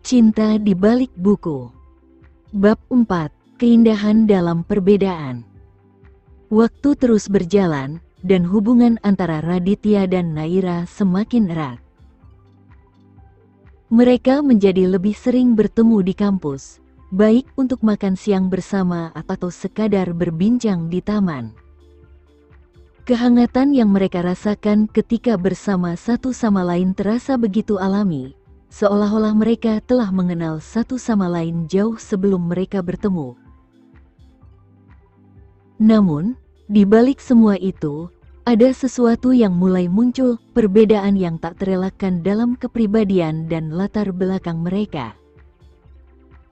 Cinta di balik buku. Bab 4. Keindahan dalam perbedaan. Waktu terus berjalan, dan hubungan antara Raditya dan Naira semakin erat. Mereka menjadi lebih sering bertemu di kampus, baik untuk makan siang bersama atau sekadar berbincang di taman. Kehangatan yang mereka rasakan ketika bersama satu sama lain terasa begitu alami, seolah-olah mereka telah mengenal satu sama lain jauh sebelum mereka bertemu. Namun, di balik semua itu, ada sesuatu yang mulai muncul, perbedaan yang tak terelakkan dalam kepribadian dan latar belakang mereka.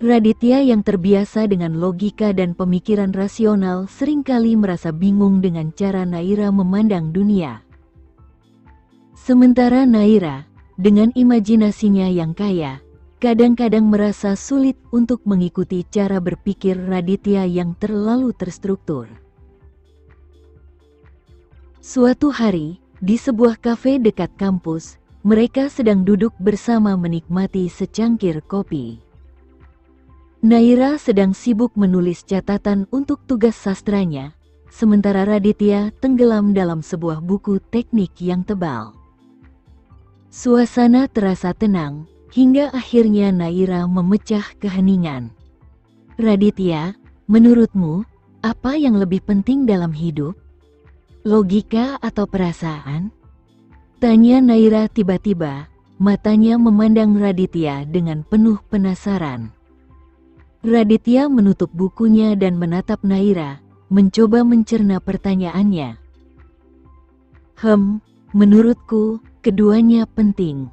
Raditya yang terbiasa dengan logika dan pemikiran rasional seringkali merasa bingung dengan cara Naira memandang dunia. Sementara Naira, dengan imajinasinya yang kaya, kadang-kadang merasa sulit untuk mengikuti cara berpikir Raditya yang terlalu terstruktur. Suatu hari, di sebuah kafe dekat kampus, mereka sedang duduk bersama menikmati secangkir kopi. Naira sedang sibuk menulis catatan untuk tugas sastranya, sementara Raditya tenggelam dalam sebuah buku teknik yang tebal. Suasana terasa tenang, hingga akhirnya Naira memecah keheningan. Raditya, menurutmu, apa yang lebih penting dalam hidup? Logika atau perasaan? Tanya Naira tiba-tiba, matanya memandang Raditya dengan penuh penasaran. Raditya menutup bukunya dan menatap Naira, mencoba mencerna pertanyaannya. Menurutku, keduanya penting.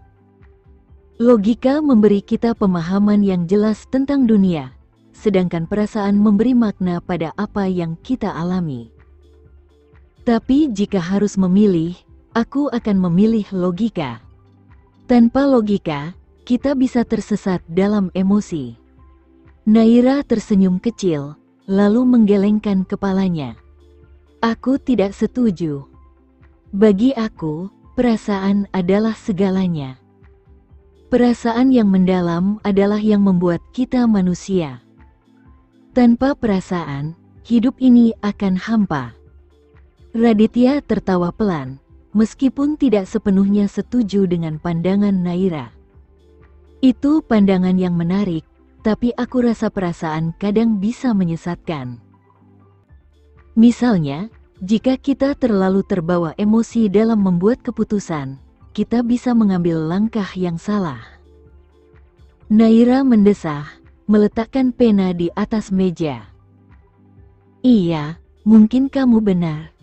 Logika memberi kita pemahaman yang jelas tentang dunia, sedangkan perasaan memberi makna pada apa yang kita alami. Tapi jika harus memilih, aku akan memilih logika. Tanpa logika, kita bisa tersesat dalam emosi. Naira tersenyum kecil, lalu menggelengkan kepalanya. Aku tidak setuju. Bagi aku, perasaan adalah segalanya. Perasaan yang mendalam adalah yang membuat kita manusia. Tanpa perasaan, hidup ini akan hampa. Raditya tertawa pelan, meskipun tidak sepenuhnya setuju dengan pandangan Naira. Itu pandangan yang menarik, tapi aku rasa perasaan kadang bisa menyesatkan. Misalnya, jika kita terlalu terbawa emosi dalam membuat keputusan, kita bisa mengambil langkah yang salah. Naira mendesah, meletakkan pena di atas meja. Iya, mungkin kamu benar.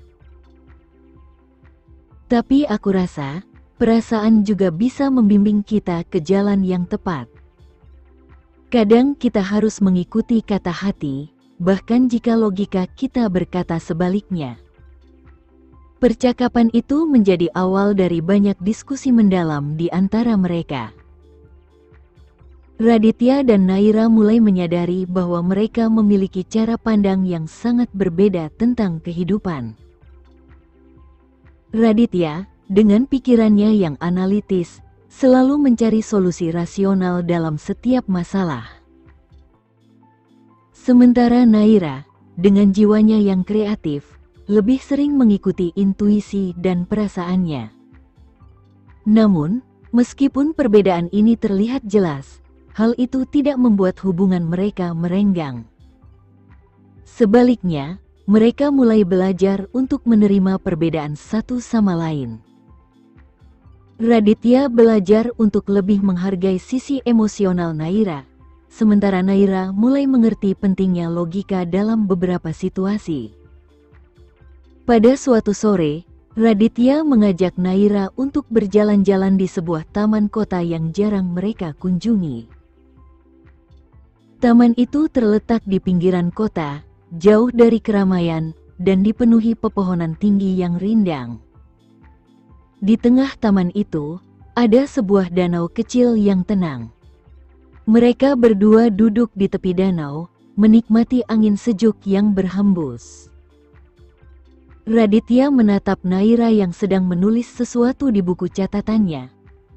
Tapi aku rasa, perasaan juga bisa membimbing kita ke jalan yang tepat. Kadang kita harus mengikuti kata hati, bahkan jika logika kita berkata sebaliknya. Percakapan itu menjadi awal dari banyak diskusi mendalam di antara mereka. Raditya dan Naira mulai menyadari bahwa mereka memiliki cara pandang yang sangat berbeda tentang kehidupan. Raditya, dengan pikirannya yang analitis, selalu mencari solusi rasional dalam setiap masalah. Sementara Naira, dengan jiwanya yang kreatif, lebih sering mengikuti intuisi dan perasaannya. Namun, meskipun perbedaan ini terlihat jelas, hal itu tidak membuat hubungan mereka merenggang. Sebaliknya, mereka mulai belajar untuk menerima perbedaan satu sama lain. Raditya belajar untuk lebih menghargai sisi emosional Naira, sementara Naira mulai mengerti pentingnya logika dalam beberapa situasi. Pada suatu sore, Raditya mengajak Naira untuk berjalan-jalan di sebuah taman kota yang jarang mereka kunjungi. Taman itu terletak di pinggiran kota, jauh dari keramaian, dan dipenuhi pepohonan tinggi yang rindang. Di tengah taman itu, ada sebuah danau kecil yang tenang. Mereka berdua duduk di tepi danau, menikmati angin sejuk yang berhembus. Raditya menatap Naira yang sedang menulis sesuatu di buku catatannya,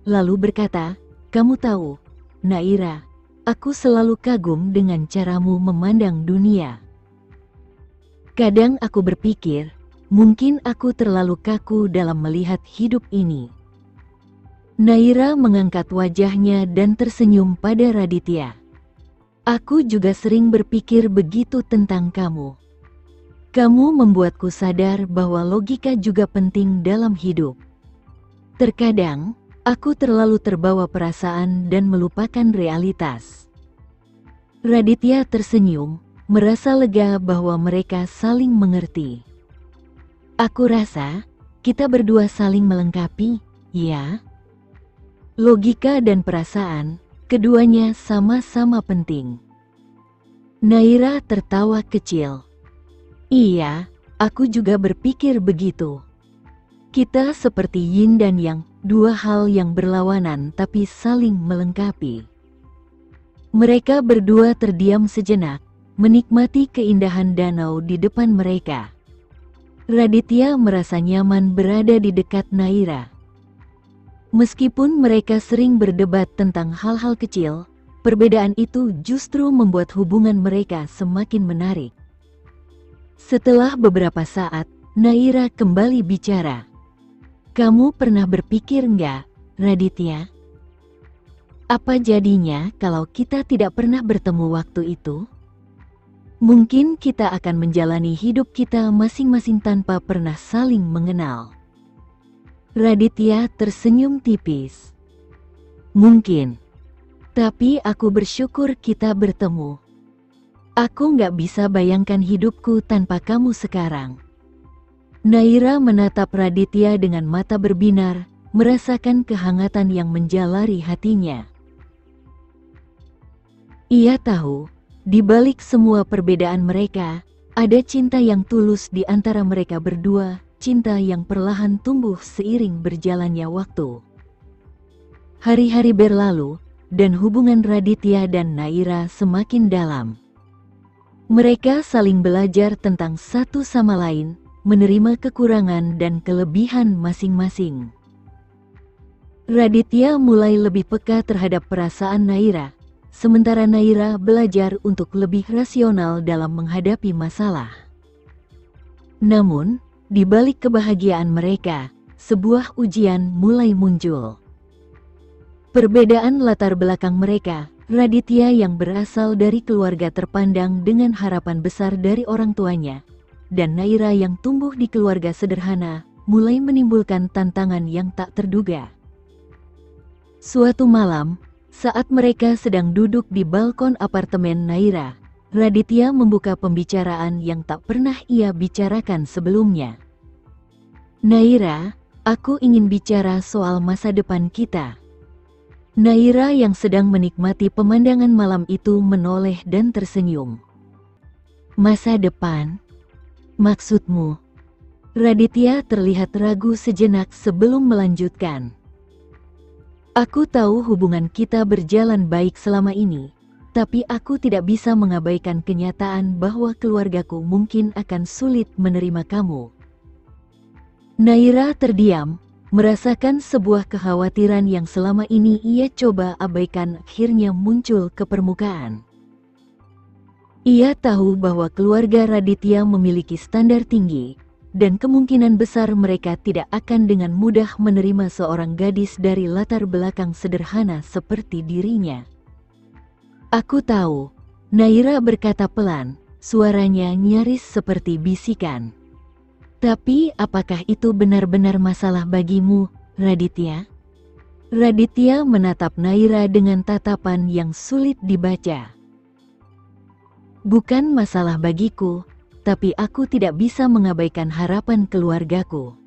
lalu berkata, "Kamu tahu, Naira, aku selalu kagum dengan caramu memandang dunia. Kadang aku berpikir, mungkin aku terlalu kaku dalam melihat hidup ini. Naira mengangkat wajahnya dan tersenyum pada Raditya. Aku juga sering berpikir begitu tentang kamu. Kamu membuatku sadar bahwa logika juga penting dalam hidup. Terkadang, aku terlalu terbawa perasaan dan melupakan realitas. Raditya tersenyum, merasa lega bahwa mereka saling mengerti. Aku rasa, kita berdua saling melengkapi, ya? Logika dan perasaan, keduanya sama-sama penting. Naira tertawa kecil. Iya, aku juga berpikir begitu. Kita seperti yin dan yang, dua hal yang berlawanan tapi saling melengkapi. Mereka berdua terdiam sejenak, menikmati keindahan danau di depan mereka. Raditya merasa nyaman berada di dekat Naira. Meskipun mereka sering berdebat tentang hal-hal kecil, perbedaan itu justru membuat hubungan mereka semakin menarik. Setelah beberapa saat, Naira kembali bicara. Kamu pernah berpikir nggak, Raditya? Apa jadinya kalau kita tidak pernah bertemu waktu itu? Mungkin kita akan menjalani hidup kita masing-masing tanpa pernah saling mengenal. Raditya tersenyum tipis. Mungkin. Tapi aku bersyukur kita bertemu. Aku nggak bisa bayangkan hidupku tanpa kamu sekarang. Naira menatap Raditya dengan mata berbinar, merasakan kehangatan yang menjalari hatinya. Ia tahu, di balik semua perbedaan mereka, ada cinta yang tulus di antara mereka berdua, cinta yang perlahan tumbuh seiring berjalannya waktu. Hari-hari berlalu, dan hubungan Raditya dan Naira semakin dalam. Mereka saling belajar tentang satu sama lain, menerima kekurangan dan kelebihan masing-masing. Raditya mulai lebih peka terhadap perasaan Naira, sementara Naira belajar untuk lebih rasional dalam menghadapi masalah. Namun, di balik kebahagiaan mereka, sebuah ujian mulai muncul. Perbedaan latar belakang mereka, Raditya yang berasal dari keluarga terpandang dengan harapan besar dari orang tuanya, dan Naira yang tumbuh di keluarga sederhana, mulai menimbulkan tantangan yang tak terduga. Suatu malam, saat mereka sedang duduk di balkon apartemen Naira, Raditya membuka pembicaraan yang tak pernah ia bicarakan sebelumnya. Naira, aku ingin bicara soal masa depan kita. Naira yang sedang menikmati pemandangan malam itu menoleh dan tersenyum. Masa depan? Maksudmu? Raditya terlihat ragu sejenak sebelum melanjutkan. Aku tahu hubungan kita berjalan baik selama ini, tapi aku tidak bisa mengabaikan kenyataan bahwa keluargaku mungkin akan sulit menerima kamu. Naira terdiam, merasakan sebuah kekhawatiran yang selama ini ia coba abaikan akhirnya muncul ke permukaan. Ia tahu bahwa keluarga Raditya memiliki standar tinggi, dan kemungkinan besar mereka tidak akan dengan mudah menerima seorang gadis dari latar belakang sederhana seperti dirinya. Aku tahu, Naira berkata pelan, suaranya nyaris seperti bisikan. Tapi apakah itu benar-benar masalah bagimu, Raditya? Raditya menatap Naira dengan tatapan yang sulit dibaca. Bukan masalah bagiku, tapi aku tidak bisa mengabaikan harapan keluargaku.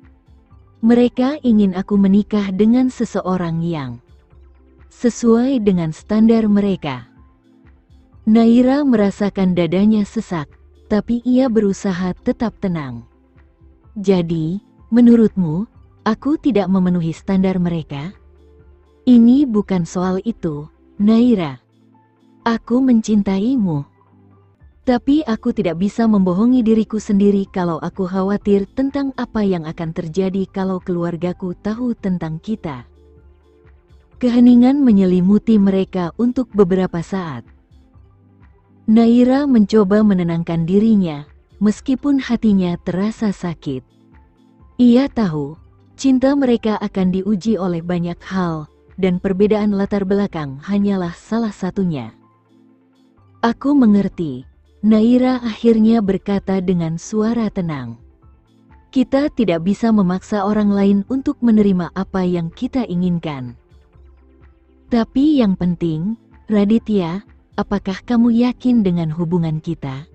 Mereka ingin aku menikah dengan seseorang yang sesuai dengan standar mereka. Naira merasakan dadanya sesak, tapi ia berusaha tetap tenang. Jadi, menurutmu, aku tidak memenuhi standar mereka? Ini bukan soal itu, Naira. Aku mencintaimu. Tapi aku tidak bisa membohongi diriku sendiri kalau aku khawatir tentang apa yang akan terjadi kalau keluargaku tahu tentang kita. Keheningan menyelimuti mereka untuk beberapa saat. Naira mencoba menenangkan dirinya, meskipun hatinya terasa sakit. Ia tahu, cinta mereka akan diuji oleh banyak hal, dan perbedaan latar belakang hanyalah salah satunya. Aku mengerti, Naira akhirnya berkata dengan suara tenang. Kita tidak bisa memaksa orang lain untuk menerima apa yang kita inginkan. Tapi yang penting, Raditya, apakah kamu yakin dengan hubungan kita?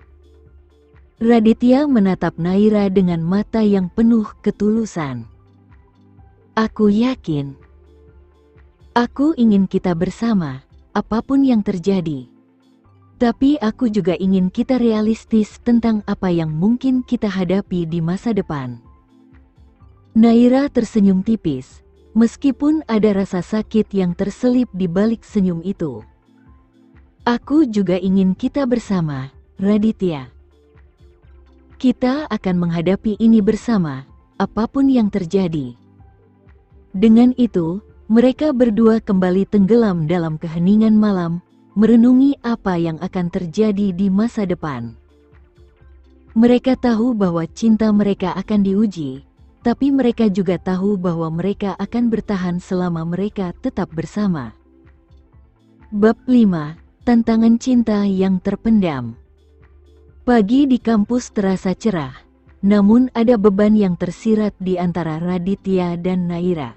Raditya menatap Naira dengan mata yang penuh ketulusan. Aku yakin. Aku ingin kita bersama, apapun yang terjadi. Tapi aku juga ingin kita realistis tentang apa yang mungkin kita hadapi di masa depan. Naira tersenyum tipis, meskipun ada rasa sakit yang terselip di balik senyum itu. Aku juga ingin kita bersama, Raditya. Kita akan menghadapi ini bersama, apapun yang terjadi. Dengan itu, mereka berdua kembali tenggelam dalam keheningan malam, merenungi apa yang akan terjadi di masa depan. Mereka tahu bahwa cinta mereka akan diuji, tapi mereka juga tahu bahwa mereka akan bertahan selama mereka tetap bersama. Bab 5, Tantangan Cinta yang Terpendam. Pagi di kampus terasa cerah, namun ada beban yang tersirat di antara Raditya dan Naira.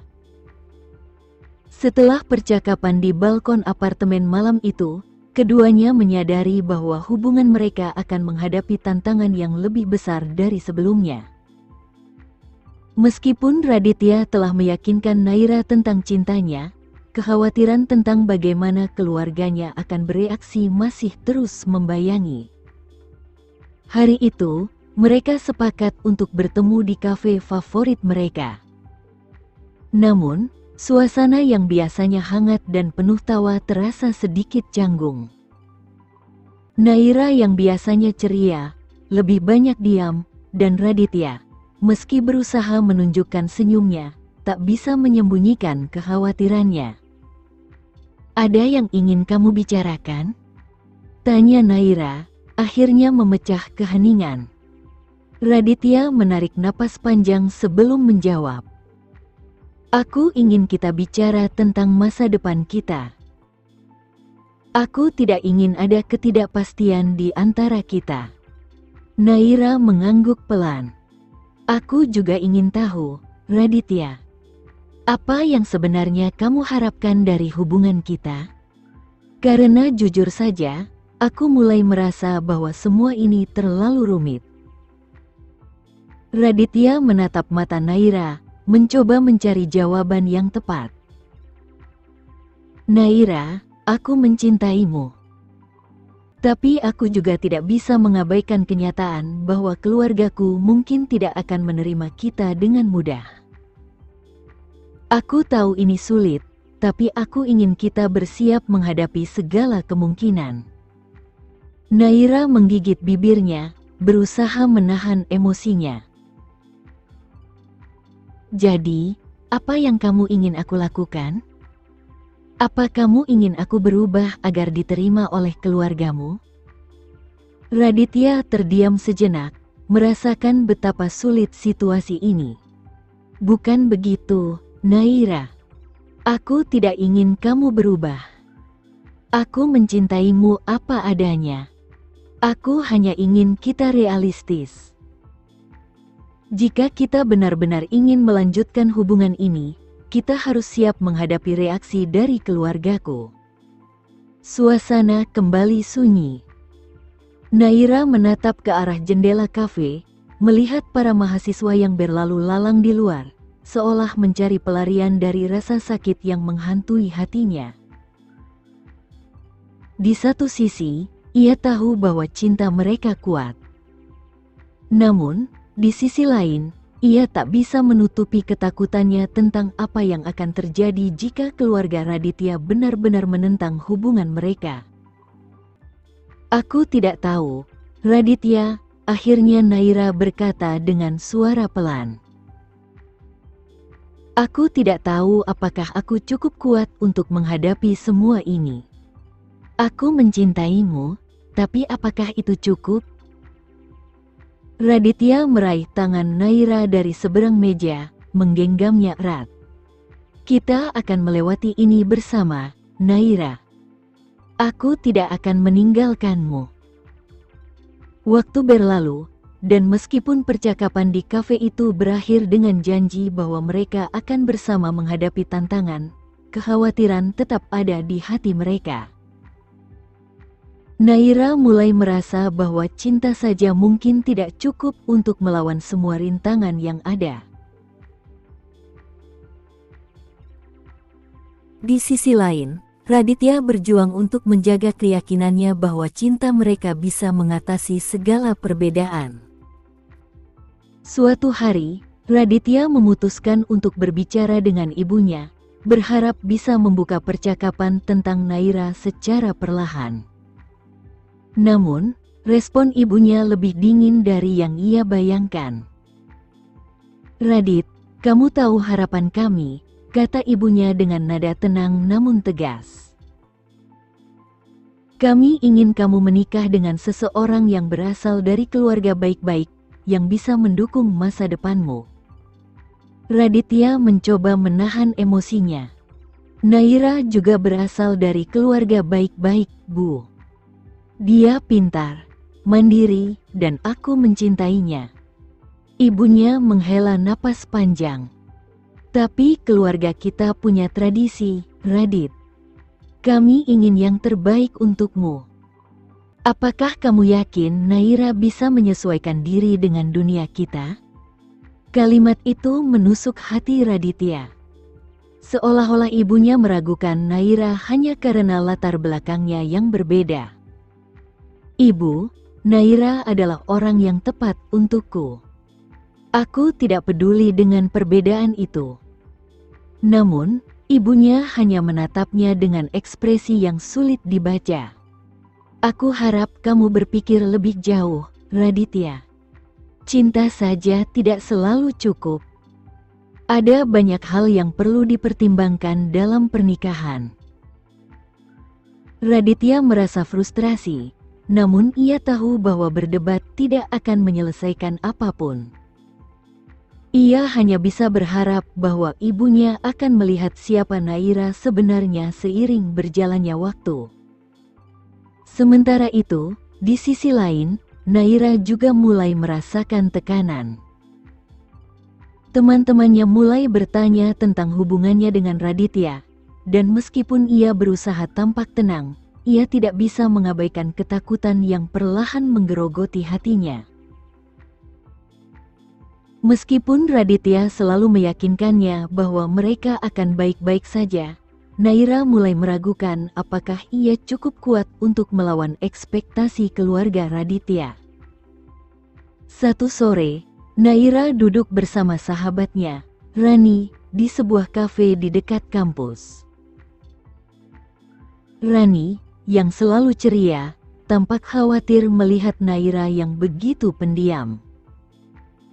Setelah percakapan di balkon apartemen malam itu, keduanya menyadari bahwa hubungan mereka akan menghadapi tantangan yang lebih besar dari sebelumnya. Meskipun Raditya telah meyakinkan Naira tentang cintanya, kekhawatiran tentang bagaimana keluarganya akan bereaksi masih terus membayangi. Hari itu, mereka sepakat untuk bertemu di kafe favorit mereka. Namun, suasana yang biasanya hangat dan penuh tawa terasa sedikit canggung. Naira yang biasanya ceria, lebih banyak diam, dan Raditya, meski berusaha menunjukkan senyumnya, tak bisa menyembunyikan kekhawatirannya. Ada yang ingin kamu bicarakan? Tanya Naira, akhirnya memecah keheningan. Raditya menarik napas panjang sebelum menjawab. Aku ingin kita bicara tentang masa depan kita. Aku tidak ingin ada ketidakpastian di antara kita. Naira mengangguk pelan. Aku juga ingin tahu, Raditya. Apa yang sebenarnya kamu harapkan dari hubungan kita? Karena jujur saja, aku mulai merasa bahwa semua ini terlalu rumit. Raditya menatap mata Naira, mencoba mencari jawaban yang tepat. Naira, aku mencintaimu. Tapi aku juga tidak bisa mengabaikan kenyataan bahwa keluargaku mungkin tidak akan menerima kita dengan mudah. Aku tahu ini sulit, tapi aku ingin kita bersiap menghadapi segala kemungkinan. Naira menggigit bibirnya, berusaha menahan emosinya. Jadi, apa yang kamu ingin aku lakukan? Apa kamu ingin aku berubah agar diterima oleh keluargamu? Raditya terdiam sejenak, merasakan betapa sulit situasi ini. Bukan begitu, Naira. Aku tidak ingin kamu berubah. Aku mencintaimu apa adanya. Aku hanya ingin kita realistis. Jika kita benar-benar ingin melanjutkan hubungan ini, kita harus siap menghadapi reaksi dari keluargaku. Suasana kembali sunyi. Naira menatap ke arah jendela kafe, melihat para mahasiswa yang berlalu lalang di luar, seolah mencari pelarian dari rasa sakit yang menghantui hatinya. Di satu sisi, ia tahu bahwa cinta mereka kuat. Namun, di sisi lain, ia tak bisa menutupi ketakutannya tentang apa yang akan terjadi jika keluarga Raditya benar-benar menentang hubungan mereka. Aku tidak tahu, Raditya, akhirnya Naira berkata dengan suara pelan. Aku tidak tahu apakah aku cukup kuat untuk menghadapi semua ini. Aku mencintaimu, tapi apakah itu cukup? Raditya meraih tangan Naira dari seberang meja, menggenggamnya erat. Kita akan melewati ini bersama, Naira. Aku tidak akan meninggalkanmu. Waktu berlalu, dan meskipun percakapan di kafe itu berakhir dengan janji bahwa mereka akan bersama menghadapi tantangan, kekhawatiran tetap ada di hati mereka. Naira mulai merasa bahwa cinta saja mungkin tidak cukup untuk melawan semua rintangan yang ada. Di sisi lain, Raditya berjuang untuk menjaga keyakinannya bahwa cinta mereka bisa mengatasi segala perbedaan. Suatu hari, Raditya memutuskan untuk berbicara dengan ibunya, berharap bisa membuka percakapan tentang Naira secara perlahan. Namun, respon ibunya lebih dingin dari yang ia bayangkan. "Radit, kamu tahu harapan kami," kata ibunya dengan nada tenang namun tegas. "Kami ingin kamu menikah dengan seseorang yang berasal dari keluarga baik-baik, yang bisa mendukung masa depanmu." Raditya mencoba menahan emosinya. "Naira juga berasal dari keluarga baik-baik, Bu. Dia pintar, mandiri, dan aku mencintainya." Ibunya menghela napas panjang. "Tapi keluarga kita punya tradisi, Radit. Kami ingin yang terbaik untukmu. Apakah kamu yakin Naira bisa menyesuaikan diri dengan dunia kita?" Kalimat itu menusuk hati Raditya. Seolah-olah ibunya meragukan Naira hanya karena latar belakangnya yang berbeda. "Ibu, Naira adalah orang yang tepat untukku. Aku tidak peduli dengan perbedaan itu." Namun, ibunya hanya menatapnya dengan ekspresi yang sulit dibaca. "Aku harap kamu berpikir lebih jauh, Raditya. Cinta saja tidak selalu cukup. Ada banyak hal yang perlu dipertimbangkan dalam pernikahan." Raditya merasa frustrasi, namun ia tahu bahwa berdebat tidak akan menyelesaikan apapun. Ia hanya bisa berharap bahwa ibunya akan melihat siapa Naira sebenarnya seiring berjalannya waktu. Sementara itu, di sisi lain, Naira juga mulai merasakan tekanan. Teman-temannya mulai bertanya tentang hubungannya dengan Raditya, dan meskipun ia berusaha tampak tenang, ia tidak bisa mengabaikan ketakutan yang perlahan menggerogoti hatinya. Meskipun Raditya selalu meyakinkannya bahwa mereka akan baik-baik saja, Naira mulai meragukan apakah ia cukup kuat untuk melawan ekspektasi keluarga Raditya. Satu sore, Naira duduk bersama sahabatnya, Rani, di sebuah kafe di dekat kampus. Rani, yang selalu ceria, tampak khawatir melihat Naira yang begitu pendiam.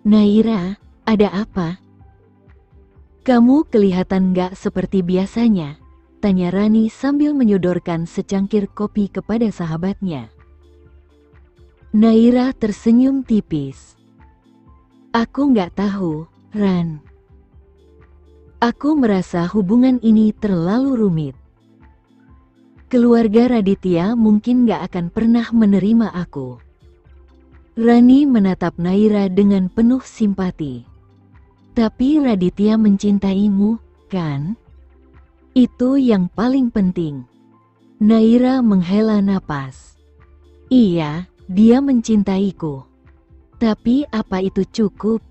"Naira, ada apa? Kamu kelihatan gak seperti biasanya," tanya Rani sambil menyodorkan secangkir kopi kepada sahabatnya. Naira tersenyum tipis. "Aku gak tahu, Ran. Aku merasa hubungan ini terlalu rumit. Keluarga Raditya mungkin gak akan pernah menerima aku." Rani menatap Naira dengan penuh simpati. "Tapi Raditya mencintaimu, kan? Itu yang paling penting." Naira menghela napas. "Iya, dia mencintaiku. Tapi apa itu cukup?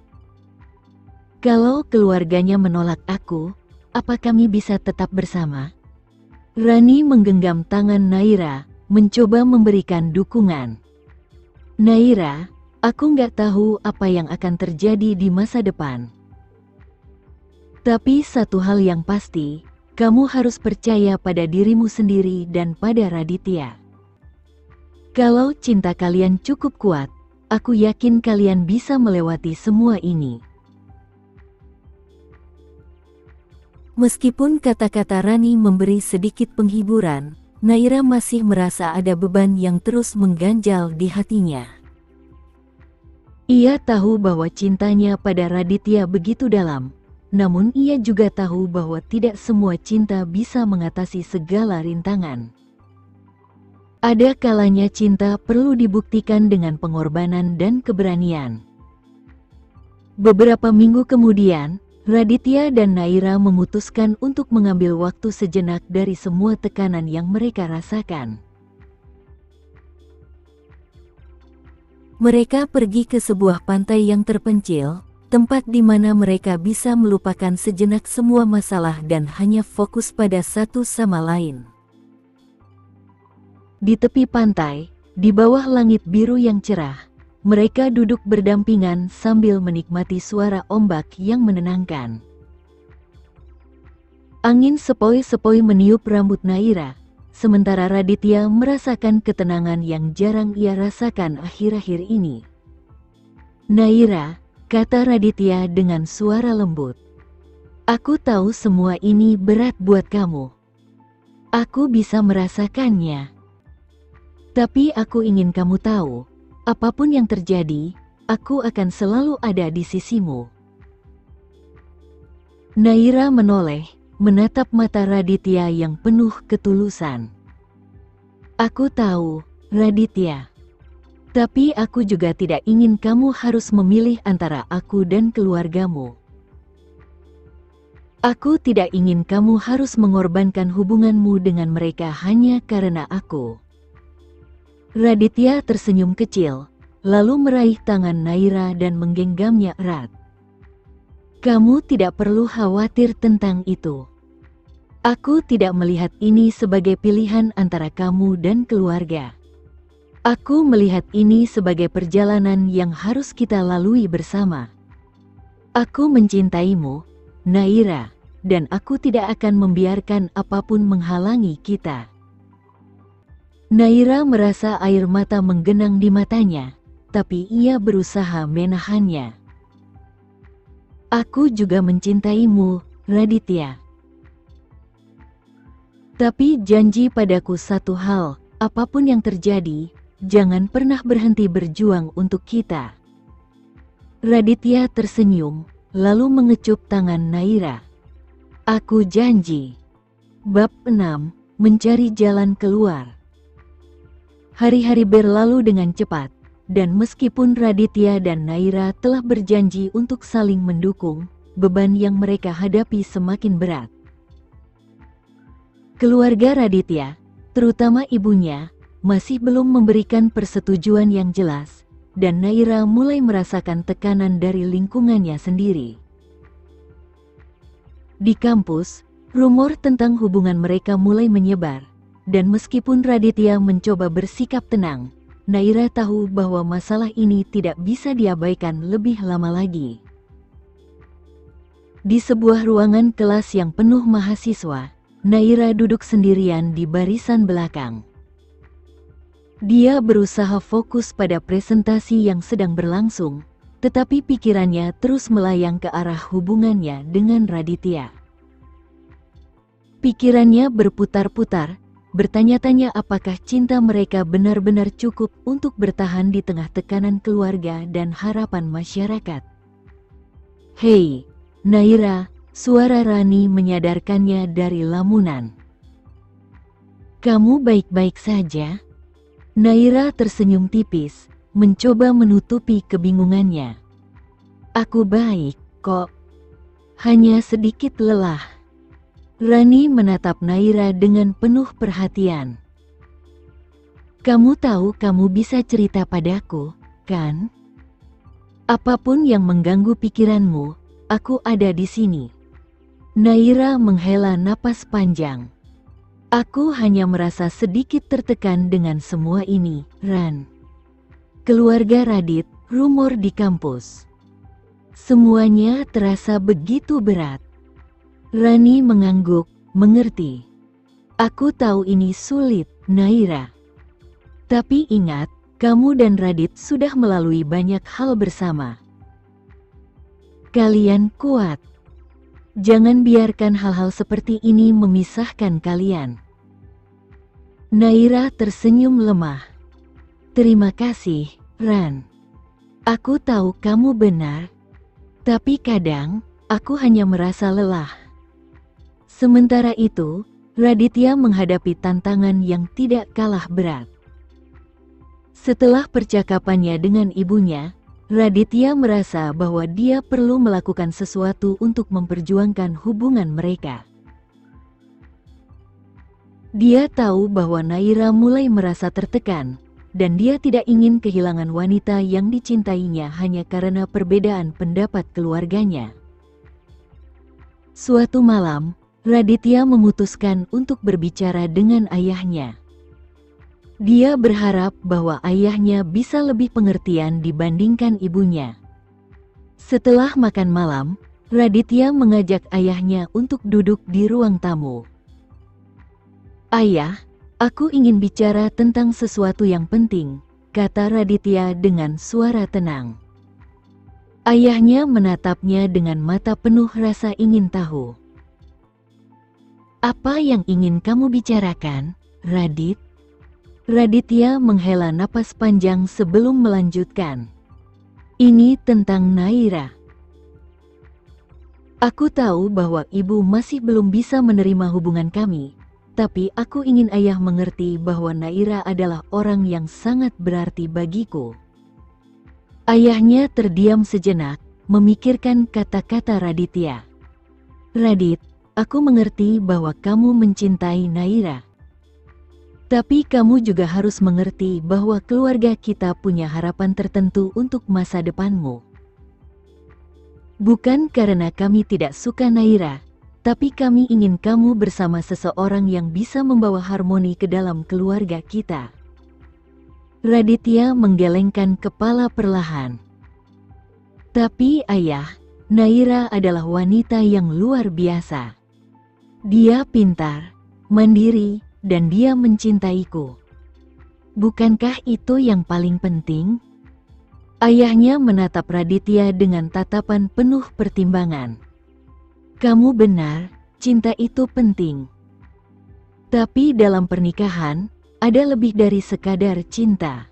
Kalau keluarganya menolak aku, apa kami bisa tetap bersama?" Rani menggenggam tangan Naira, mencoba memberikan dukungan. "Naira, aku nggak tahu apa yang akan terjadi di masa depan. Tapi satu hal yang pasti, kamu harus percaya pada dirimu sendiri dan pada Raditya. Kalau cinta kalian cukup kuat, aku yakin kalian bisa melewati semua ini." Meskipun kata-kata Rani memberi sedikit penghiburan, Naira masih merasa ada beban yang terus mengganjal di hatinya. Ia tahu bahwa cintanya pada Raditya begitu dalam, namun ia juga tahu bahwa tidak semua cinta bisa mengatasi segala rintangan. Ada kalanya cinta perlu dibuktikan dengan pengorbanan dan keberanian. Beberapa minggu kemudian, Raditya dan Naira memutuskan untuk mengambil waktu sejenak dari semua tekanan yang mereka rasakan. Mereka pergi ke sebuah pantai yang terpencil, tempat di mana mereka bisa melupakan sejenak semua masalah dan hanya fokus pada satu sama lain. Di tepi pantai, di bawah langit biru yang cerah, mereka duduk berdampingan sambil menikmati suara ombak yang menenangkan. Angin sepoi-sepoi meniup rambut Naira, sementara Raditya merasakan ketenangan yang jarang ia rasakan akhir-akhir ini. "Naira," kata Raditya dengan suara lembut. "Aku tahu semua ini berat buat kamu. Aku bisa merasakannya. Tapi aku ingin kamu tahu, apapun yang terjadi, aku akan selalu ada di sisimu." Naira menoleh, menatap mata Raditya yang penuh ketulusan. "Aku tahu, Raditya. Tapi aku juga tidak ingin kamu harus memilih antara aku dan keluargamu. Aku tidak ingin kamu harus mengorbankan hubunganmu dengan mereka hanya karena aku." Raditya tersenyum kecil, lalu meraih tangan Naira dan menggenggamnya erat. "Kamu tidak perlu khawatir tentang itu. Aku tidak melihat ini sebagai pilihan antara kamu dan keluarga. Aku melihat ini sebagai perjalanan yang harus kita lalui bersama. Aku mencintaimu, Naira, dan aku tidak akan membiarkan apapun menghalangi kita." Naira merasa air mata menggenang di matanya, tapi ia berusaha menahannya. "Aku juga mencintaimu, Raditya. Tapi janji padaku satu hal, apapun yang terjadi, jangan pernah berhenti berjuang untuk kita." Raditya tersenyum, lalu mengecup tangan Naira. "Aku janji." Bab 6, Mencari Jalan Keluar. Hari-hari berlalu dengan cepat, dan meskipun Raditya dan Naira telah berjanji untuk saling mendukung, beban yang mereka hadapi semakin berat. Keluarga Raditya, terutama ibunya, masih belum memberikan persetujuan yang jelas, dan Naira mulai merasakan tekanan dari lingkungannya sendiri. Di kampus, rumor tentang hubungan mereka mulai menyebar. Dan meskipun Raditya mencoba bersikap tenang, Naira tahu bahwa masalah ini tidak bisa diabaikan lebih lama lagi. Di sebuah ruangan kelas yang penuh mahasiswa, Naira duduk sendirian di barisan belakang. Dia berusaha fokus pada presentasi yang sedang berlangsung, tetapi pikirannya terus melayang ke arah hubungannya dengan Raditya. Pikirannya berputar-putar, bertanya-tanya apakah cinta mereka benar-benar cukup untuk bertahan di tengah tekanan keluarga dan harapan masyarakat. "Hei, Naira," suara Rani menyadarkannya dari lamunan. "Kamu baik-baik saja?" Naira tersenyum tipis, mencoba menutupi kebingungannya. "Aku baik, kok. Hanya sedikit lelah." Rani menatap Naira dengan penuh perhatian. "Kamu tahu kamu bisa cerita padaku, kan? Apapun yang mengganggu pikiranmu, aku ada di sini." Naira menghela napas panjang. "Aku hanya merasa sedikit tertekan dengan semua ini, Ran. Keluarga Radit, rumor di kampus. Semuanya terasa begitu berat." Rani mengangguk, mengerti. "Aku tahu ini sulit, Naira. Tapi ingat, kamu dan Radit sudah melalui banyak hal bersama. Kalian kuat." Jangan biarkan hal-hal seperti ini memisahkan kalian. Naira tersenyum lemah. Terima kasih, Ran. Aku tahu kamu benar. Tapi kadang, aku hanya merasa lelah. Sementara itu, Raditya menghadapi tantangan yang tidak kalah berat. Setelah percakapannya dengan ibunya, Raditya merasa bahwa dia perlu melakukan sesuatu untuk memperjuangkan hubungan mereka. Dia tahu bahwa Naira mulai merasa tertekan, dan dia tidak ingin kehilangan wanita yang dicintainya hanya karena perbedaan pendapat keluarganya. Suatu malam, Raditya memutuskan untuk berbicara dengan ayahnya. Dia berharap bahwa ayahnya bisa lebih pengertian dibandingkan ibunya. Setelah makan malam, Raditya mengajak ayahnya untuk duduk di ruang tamu. "Ayah, aku ingin bicara tentang sesuatu yang penting," kata Raditya dengan suara tenang. Ayahnya menatapnya dengan mata penuh rasa ingin tahu. "Apa yang ingin kamu bicarakan, Radit?" Raditya menghela napas panjang sebelum melanjutkan. "Ini tentang Naira. Aku tahu bahwa ibu masih belum bisa menerima hubungan kami, tapi aku ingin ayah mengerti bahwa Naira adalah orang yang sangat berarti bagiku." Ayahnya terdiam sejenak, memikirkan kata-kata Raditya. "Radit, aku mengerti bahwa kamu mencintai Naira. Tapi kamu juga harus mengerti bahwa keluarga kita punya harapan tertentu untuk masa depanmu. Bukan karena kami tidak suka Naira, tapi kami ingin kamu bersama seseorang yang bisa membawa harmoni ke dalam keluarga kita." Raditya menggelengkan kepala perlahan. "Tapi ayah, Naira adalah wanita yang luar biasa. Dia pintar, mandiri, dan dia mencintaiku. Bukankah itu yang paling penting?" Ayahnya menatap Raditya dengan tatapan penuh pertimbangan. "Kamu benar, cinta itu penting. Tapi dalam pernikahan, ada lebih dari sekadar cinta.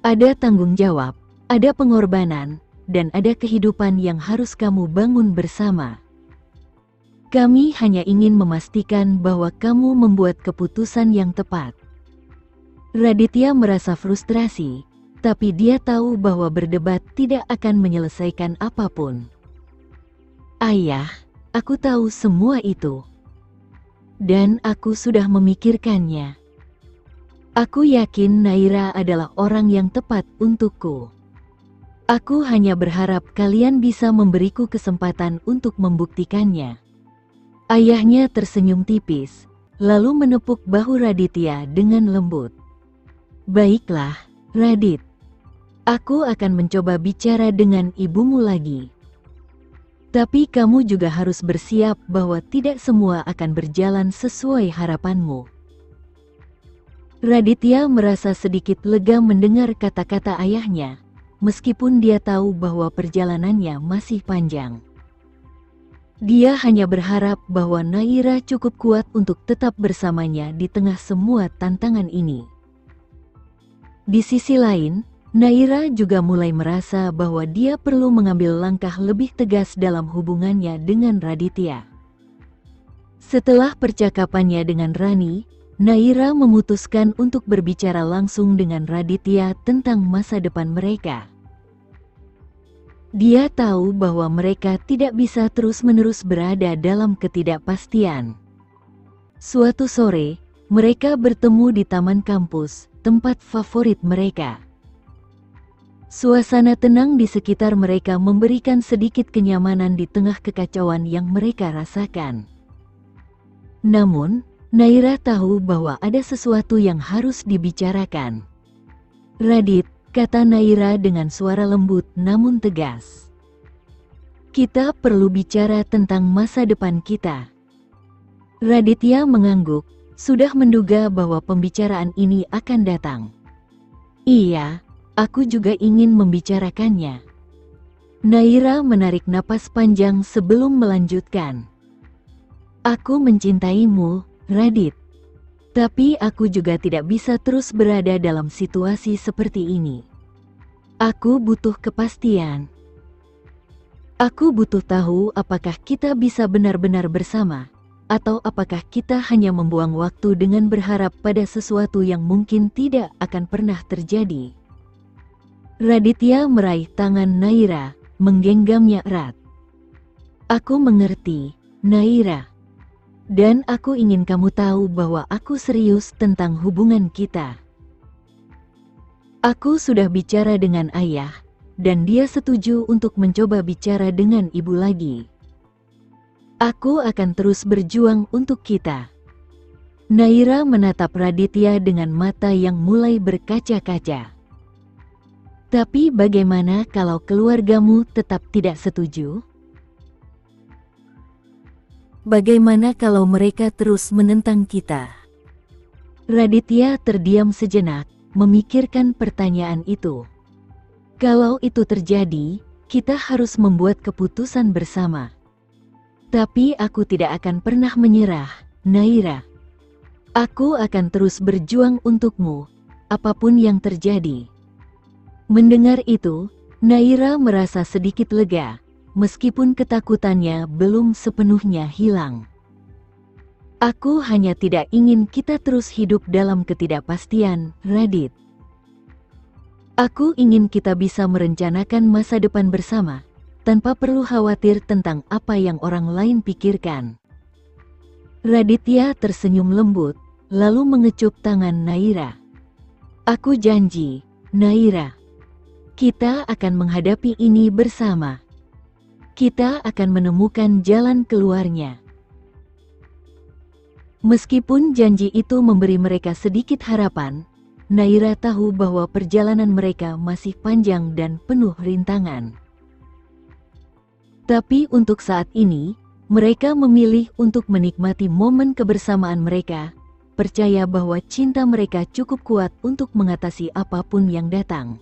Ada tanggung jawab, ada pengorbanan, dan ada kehidupan yang harus kamu bangun bersama. Kami hanya ingin memastikan bahwa kamu membuat keputusan yang tepat." Raditya merasa frustrasi, tapi dia tahu bahwa berdebat tidak akan menyelesaikan apapun. "Ayah, aku tahu semua itu. Dan aku sudah memikirkannya. Aku yakin Naira adalah orang yang tepat untukku. Aku hanya berharap kalian bisa memberiku kesempatan untuk membuktikannya." Ayahnya tersenyum tipis, lalu menepuk bahu Raditya dengan lembut. "Baiklah, Radit. Aku akan mencoba bicara dengan ibumu lagi. Tapi kamu juga harus bersiap bahwa tidak semua akan berjalan sesuai harapanmu." Raditya merasa sedikit lega mendengar kata-kata ayahnya, meskipun dia tahu bahwa perjalanannya masih panjang. Dia hanya berharap bahwa Naira cukup kuat untuk tetap bersamanya di tengah semua tantangan ini. Di sisi lain, Naira juga mulai merasa bahwa dia perlu mengambil langkah lebih tegas dalam hubungannya dengan Raditya. Setelah percakapannya dengan Rani, Naira memutuskan untuk berbicara langsung dengan Raditya tentang masa depan mereka. Dia tahu bahwa mereka tidak bisa terus-menerus berada dalam ketidakpastian. Suatu sore, mereka bertemu di taman kampus, tempat favorit mereka. Suasana tenang di sekitar mereka memberikan sedikit kenyamanan di tengah kekacauan yang mereka rasakan. Namun, Naira tahu bahwa ada sesuatu yang harus dibicarakan. "Radit," kata Naira dengan suara lembut namun tegas. "Kita perlu bicara tentang masa depan kita." Raditya mengangguk, sudah menduga bahwa pembicaraan ini akan datang. "Iya, aku juga ingin membicarakannya." Naira menarik napas panjang sebelum melanjutkan. Aku mencintaimu, Radit. Tapi aku juga tidak bisa terus berada dalam situasi seperti ini. Aku butuh kepastian. Aku butuh tahu apakah kita bisa benar-benar bersama, atau apakah kita hanya membuang waktu dengan berharap pada sesuatu yang mungkin tidak akan pernah terjadi. Raditya meraih tangan Naira, menggenggamnya erat. Aku mengerti, Naira. Dan aku ingin kamu tahu bahwa aku serius tentang hubungan kita. Aku sudah bicara dengan ayah, dan dia setuju untuk mencoba bicara dengan ibu lagi. Aku akan terus berjuang untuk kita. Naira menatap Raditya dengan mata yang mulai berkaca-kaca. Tapi bagaimana kalau keluargamu tetap tidak setuju? Bagaimana kalau mereka terus menentang kita? Raditya terdiam sejenak, memikirkan pertanyaan itu. Kalau itu terjadi, kita harus membuat keputusan bersama. Tapi aku tidak akan pernah menyerah, Naira. Aku akan terus berjuang untukmu, apapun yang terjadi. Mendengar itu, Naira merasa sedikit lega, meskipun ketakutannya belum sepenuhnya hilang. Aku hanya tidak ingin kita terus hidup dalam ketidakpastian, Radit. Aku ingin kita bisa merencanakan masa depan bersama, tanpa perlu khawatir tentang apa yang orang lain pikirkan. Raditya tersenyum lembut, lalu mengecup tangan Naira. Aku janji, Naira. Kita akan menghadapi ini bersama. Kita akan menemukan jalan keluarnya. Meskipun janji itu memberi mereka sedikit harapan, Naira tahu bahwa perjalanan mereka masih panjang dan penuh rintangan. Tapi untuk saat ini, mereka memilih untuk menikmati momen kebersamaan mereka, percaya bahwa cinta mereka cukup kuat untuk mengatasi apapun yang datang.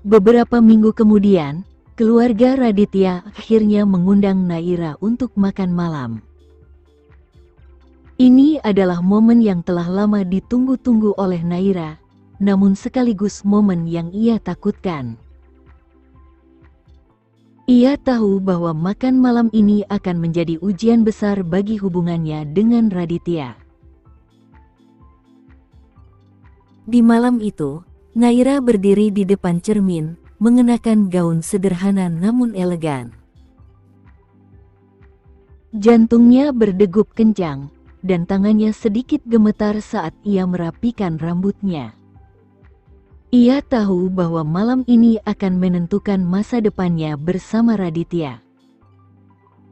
Beberapa minggu kemudian, keluarga Raditya akhirnya mengundang Naira untuk makan malam. Ini adalah momen yang telah lama ditunggu-tunggu oleh Naira, namun sekaligus momen yang ia takutkan. Ia tahu bahwa makan malam ini akan menjadi ujian besar bagi hubungannya dengan Raditya. Di malam itu, Naira berdiri di depan cermin, mengenakan gaun sederhana namun elegan. Jantungnya berdegup kencang, dan tangannya sedikit gemetar saat ia merapikan rambutnya. Ia tahu bahwa malam ini akan menentukan masa depannya bersama Raditya.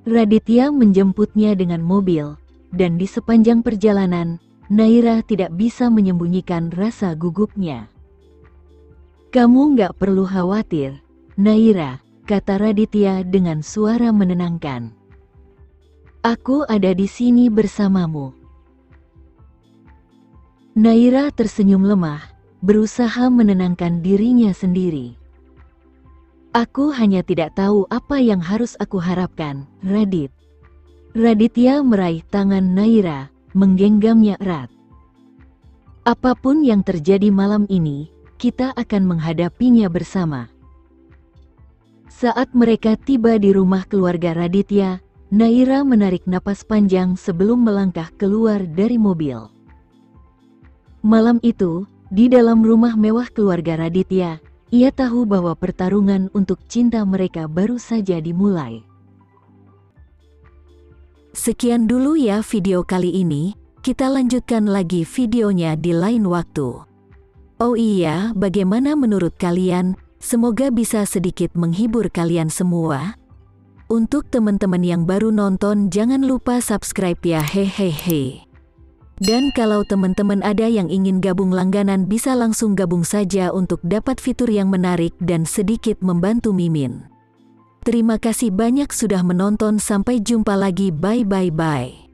Raditya menjemputnya dengan mobil, dan di sepanjang perjalanan, Naira tidak bisa menyembunyikan rasa gugupnya. Kamu nggak perlu khawatir, Naira, kata Raditya dengan suara menenangkan. Aku ada di sini bersamamu. Naira tersenyum lemah, berusaha menenangkan dirinya sendiri. Aku hanya tidak tahu apa yang harus aku harapkan, Radit. Raditya meraih tangan Naira, menggenggamnya erat. Apapun yang terjadi malam ini, kita akan menghadapinya bersama. Saat mereka tiba di rumah keluarga Raditya, Naira menarik napas panjang sebelum melangkah keluar dari mobil. Malam itu, di dalam rumah mewah keluarga Raditya, ia tahu bahwa pertarungan untuk cinta mereka baru saja dimulai. Sekian dulu ya video kali ini, kita lanjutkan lagi videonya di lain waktu. Oh iya, bagaimana menurut kalian? Semoga bisa sedikit menghibur kalian semua. Untuk teman-teman yang baru nonton, jangan lupa subscribe ya, hehehe. Dan kalau teman-teman ada yang ingin gabung langganan, bisa langsung gabung saja untuk dapat fitur yang menarik dan sedikit membantu Mimin. Terima kasih banyak sudah menonton, sampai jumpa lagi, bye bye bye.